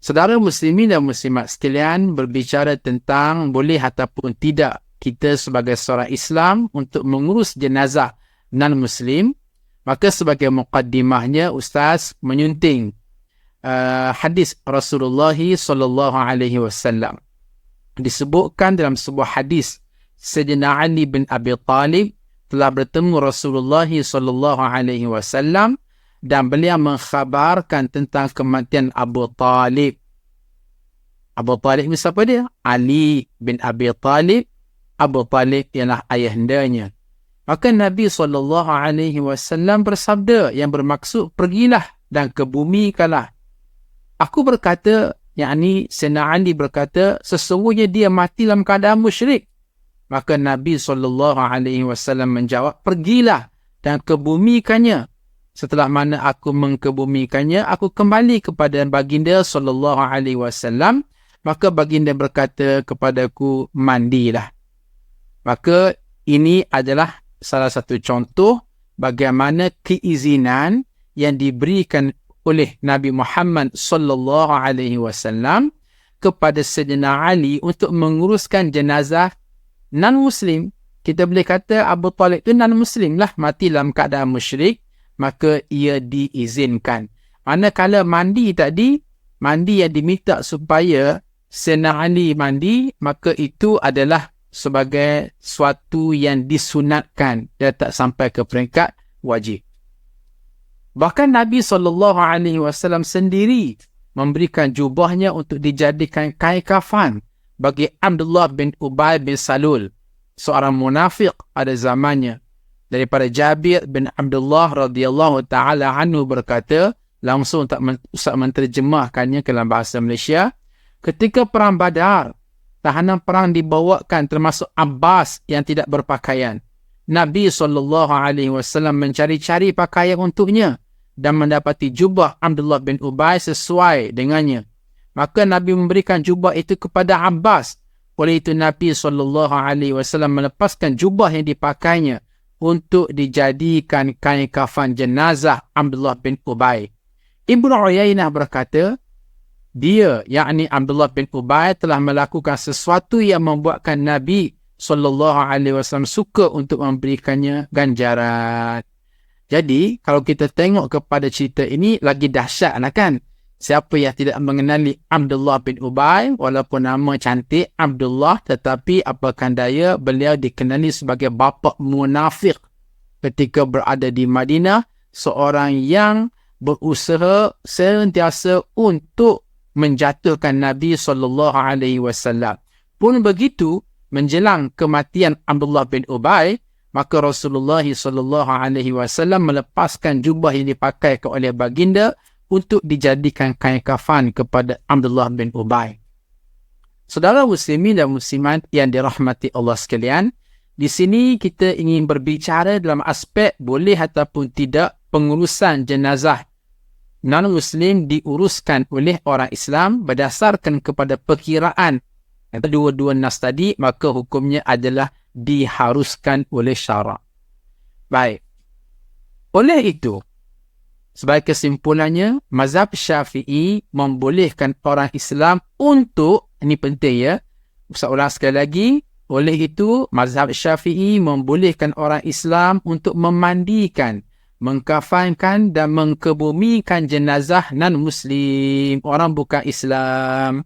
Saudara muslimin dan muslimat sekalian, berbicara tentang boleh ataupun tidak kita sebagai seorang Islam untuk mengurus jenazah non-Muslim, maka sebagai muqaddimahnya Ustaz menyunting hadis Rasulullah sallallahu alaihi wasallam. Disebutkan dalam sebuah hadis, Sayyidina Ali bin Abi Talib telah bertemu Rasulullah sallallahu alaihi wasallam dan beliau mengkhabarkan tentang kematian Abu Talib. Abu Talib ni siapa dia? Ali bin Abi Talib. Abu Talib ialah ayahandanya. Maka Nabi SAW bersabda yang bermaksud, pergilah dan kebumikanlah. Aku berkata, yakni Sayyidina Ali berkata, sesungguhnya dia mati dalam keadaan musyrik. Maka Nabi SAW menjawab, pergilah dan kebumikannya. Setelah mana aku mengkebumikannya, aku kembali kepada baginda SAW. Maka baginda berkata kepadaku, mandilah. Maka ini adalah salah satu contoh bagaimana keizinan yang diberikan oleh Nabi Muhammad SAW kepada Sayyidina Ali untuk menguruskan jenazah non-Muslim. Kita boleh kata Abu Talib itu non-Muslim lah, mati dalam keadaan musyrik, maka ia diizinkan. Manakala mandi tadi, mandi yang diminta supaya Sayyidina Ali mandi, maka itu adalah sebagai suatu yang disunatkan dan tak sampai ke peringkat wajib. Bahkan Nabi SAW sendiri memberikan jubahnya untuk dijadikan kain kafan bagi Abdullah bin Ubay bin Salul, seorang munafik pada zamannya. Daripada Jabir bin Abdullah radhiyallahu ta'ala anhu berkata, langsung tak usah menterjemahkannya ke dalam bahasa Malaysia, ketika perang Badar, tahanan perang dibawakan termasuk Abbas yang tidak berpakaian. Nabi SAW mencari-cari pakaian untuknya dan mendapati jubah Abdullah bin Ubay sesuai dengannya. Maka Nabi memberikan jubah itu kepada Abbas. Oleh itu Nabi SAW melepaskan jubah yang dipakainya untuk dijadikan kain kafan jenazah Abdullah bin Ubay. Ibnu Uyainah berkata, dia, yakni Abdullah bin Ubay, telah melakukan sesuatu yang membuatkan Nabi SAW suka untuk memberikannya ganjaran. Jadi, kalau kita tengok kepada cerita ini, lagi dahsyat lah kan? Siapa yang tidak mengenali Abdullah bin Ubay, walaupun nama cantik Abdullah, tetapi apakah daya beliau dikenali sebagai bapa munafik ketika berada di Madinah, seorang yang berusaha sentiasa untuk menjatuhkan Nabi SAW. Pun begitu, menjelang kematian Abdullah bin Ubay, maka Rasulullah SAW melepaskan jubah yang dipakai oleh baginda untuk dijadikan kain kafan kepada Abdullah bin Ubay. Saudara muslimin dan muslimat yang dirahmati Allah sekalian, di sini kita ingin berbicara dalam aspek boleh ataupun tidak pengurusan jenazah non-Muslim diuruskan oleh orang Islam berdasarkan kepada perkiraan dua-dua nas tadi, maka hukumnya adalah diharuskan oleh syarak. Baik. Oleh itu, sebagai kesimpulannya, mazhab Syafi'i membolehkan orang Islam untuk, ini penting ya, saya ulang sekali lagi, oleh itu, mazhab Syafi'i membolehkan orang Islam untuk memandikan, mengkafankan dan mengkebumikan jenazah non-Muslim, orang bukan Islam.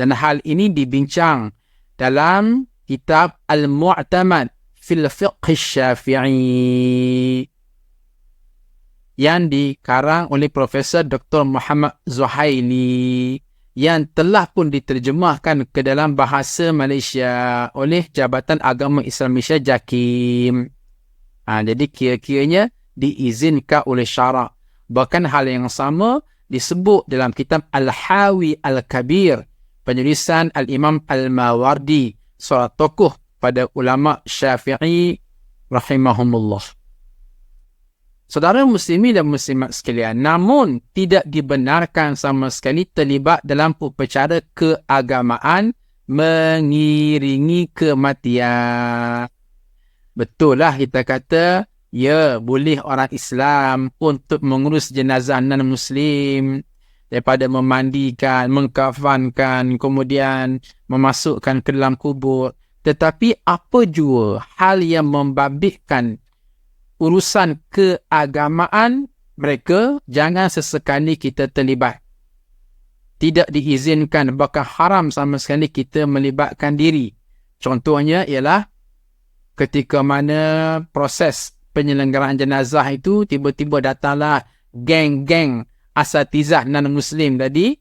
Dan hal ini dibincang dalam kitab Al-Mu'tamad fil Fiqh Syafi'i yang dikarang oleh Profesor Dr. Muhammad Zuhaili, yang telah pun diterjemahkan ke dalam bahasa Malaysia oleh Jabatan Agama Islam Malaysia JAKIM. Jadi kira-kiranya diizinkan oleh syarak. Bahkan hal yang sama disebut dalam kitab Al-Hawi Al-Kabir, penulisan Al-Imam Al-Mawardi, seorang tokoh pada ulama Syafi'i rahimahumullah. Saudara muslimin dan muslimat sekalian, namun tidak dibenarkan sama sekali terlibat dalam upacara keagamaan mengiringi kematian. Betul lah kita kata, ya boleh orang Islam untuk mengurus jenazah non-Muslim. daripada memandikan, mengkafankan, kemudian memasukkan ke dalam kubur. Tetapi apa jua hal yang membabitkan urusan keagamaan mereka, jangan sesekali kita terlibat. Tidak diizinkan, bahkan haram sama sekali kita melibatkan diri. Contohnya ialah ketika mana proses penyelenggaraan jenazah itu, tiba-tiba datanglah geng-geng asatizah non-Muslim tadi,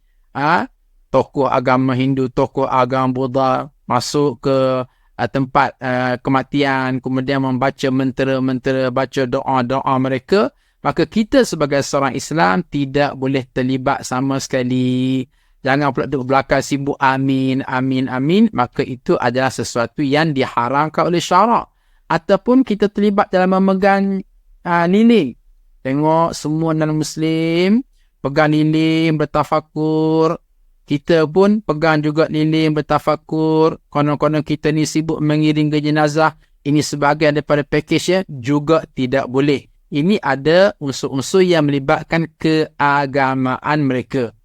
tokoh agama Hindu, tokoh agama Buddha, masuk ke tempat kematian, kemudian membaca mentera-mentera, baca doa-doa mereka, maka kita sebagai seorang Islam tidak boleh terlibat sama sekali. Jangan pula duduk belakang sibuk amin, amin, amin. Maka itu adalah sesuatu yang diharamkan oleh syarak. Ataupun kita terlibat dalam memegang lilin. Tengok semua non-Muslim pegang lilin, bertafakur. Kita pun pegang juga lilin, bertafakur. Konon-konon kita ni sibuk mengiring ke jenazah. Ini sebahagian daripada package ya, juga tidak boleh. Ini ada unsur-unsur yang melibatkan keagamaan mereka.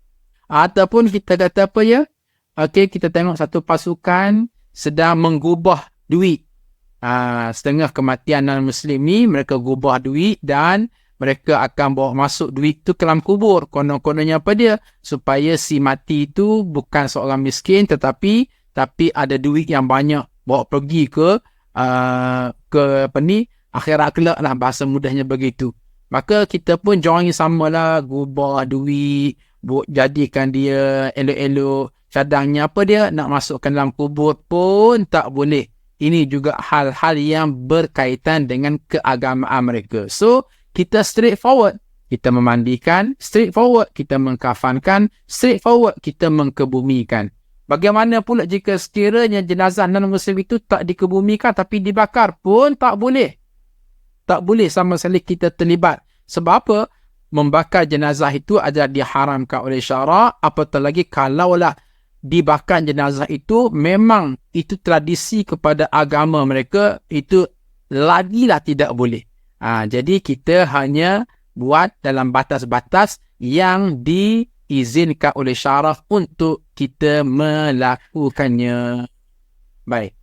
Ataupun kita kata apa ya? Okey, kita tengok satu pasukan sedang menggubah duit. Setengah kematian non-Muslim ni, mereka gubah duit dan mereka akan bawa masuk duit tu ke dalam kubur. Konon-kononnya apa dia? Supaya si mati itu bukan seorang miskin, tetapi ada duit yang banyak. Bawa pergi ke akhirat kelak lah, bahasa mudahnya begitu. Maka kita pun join samalah, gubah duit, jadikan dia elok-elok. Cadangnya apa dia? Nak masukkan dalam kubur pun tak boleh. Ini juga hal-hal yang berkaitan dengan keagamaan mereka. So, kita straightforward. Kita memandikan, straightforward. Kita mengkafankan, straightforward. Kita mengkebumikan. Bagaimana pula jika sekiranya jenazah non-Muslim itu tak dikebumikan tapi dibakar pun tak boleh. Tak boleh sama sekali kita terlibat. Sebab apa? Membakar jenazah itu adalah diharamkan oleh syarak. Apatah lagi kalaulah dibakar jenazah itu memang itu tradisi kepada agama mereka, itu lagilah tidak boleh. Jadi kita hanya buat dalam batas-batas yang diizinkan oleh syarak untuk kita melakukannya. Baik.